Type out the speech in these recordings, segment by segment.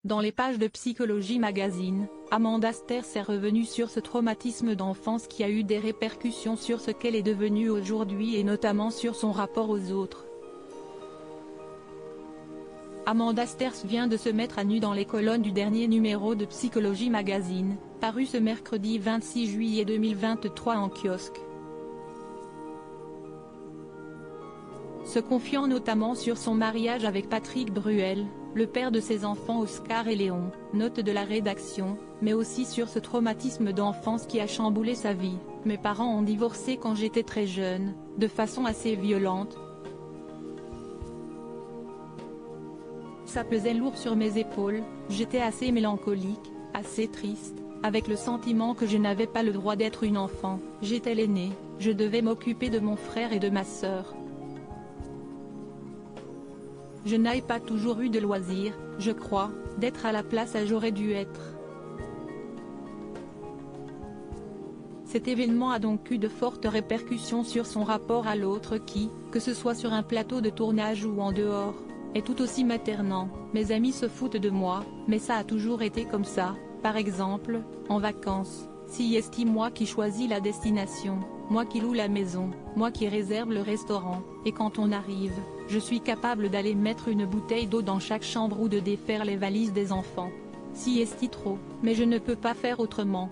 Dans les pages de Psychologie Magazine, Amanda Sters est revenue sur ce traumatisme d'enfance qui a eu des répercussions sur ce qu'elle est devenue aujourd'hui et notamment sur son rapport aux autres. Amanda Sters vient de se mettre à nu dans les colonnes du dernier numéro de Psychologie Magazine, paru ce mercredi 26 juillet 2023 en kiosque. Se confiant notamment sur son mariage avec Patrick Bruel, le père de ses enfants Oscar et Léon, note de la rédaction, mais aussi sur ce traumatisme d'enfance qui a chamboulé sa vie. Mes parents ont divorcé quand j'étais très jeune, de façon assez violente. Ça pesait lourd sur mes épaules, j'étais assez mélancolique, assez triste, avec le sentiment que je n'avais pas le droit d'être une enfant. J'étais l'aînée, je devais m'occuper de mon frère et de ma sœur. Je n'ai pas toujours eu de loisirs, je crois, d'être à la place où j'aurais dû être. Cet événement a donc eu de fortes répercussions sur son rapport à l'autre qui, que ce soit sur un plateau de tournage ou en dehors, est tout aussi maternant. Mes amis se foutent de moi, mais ça a toujours été comme ça, par exemple, en vacances, si est moi qui choisis la destination, moi qui loue la maison, moi qui réserve le restaurant, et quand on arrive, je suis capable d'aller mettre une bouteille d'eau dans chaque chambre ou de défaire les valises des enfants. Si est trop, mais je ne peux pas faire autrement.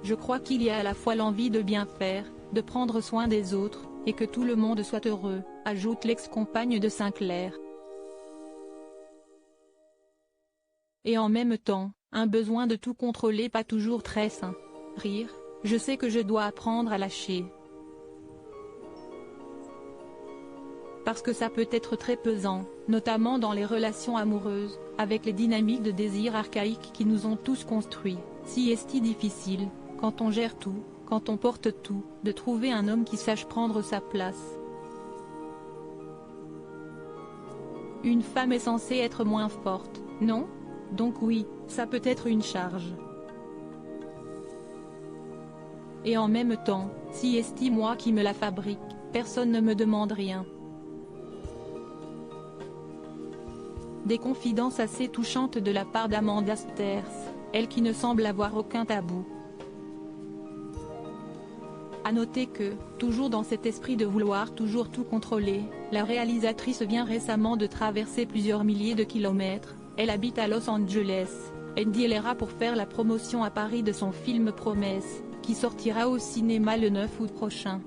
Je crois qu'il y a à la fois l'envie de bien faire, de prendre soin des autres, et que tout le monde soit heureux, ajoute l'ex-compagne de Sinclair. Et en même temps, un besoin de tout contrôler pas toujours très sain. Rire, je sais que je dois apprendre à lâcher. Parce que ça peut être très pesant, notamment dans les relations amoureuses, avec les dynamiques de désir archaïques qui nous ont tous construits. Si est difficile, quand on gère tout, quand on porte tout, de trouver un homme qui sache prendre sa place. Une femme est censée être moins forte, non? Donc oui, ça peut être une charge. Et en même temps, si est moi qui me la fabrique, personne ne me demande rien. Des confidences assez touchantes de la part d'Amanda Sters, elle qui ne semble avoir aucun tabou. À noter que, toujours dans cet esprit de vouloir toujours tout contrôler, la réalisatrice vient récemment de traverser plusieurs milliers de kilomètres, elle habite à Los Angeles, ira pour faire la promotion à Paris de son film Promesse, qui sortira au cinéma le 9 août prochain.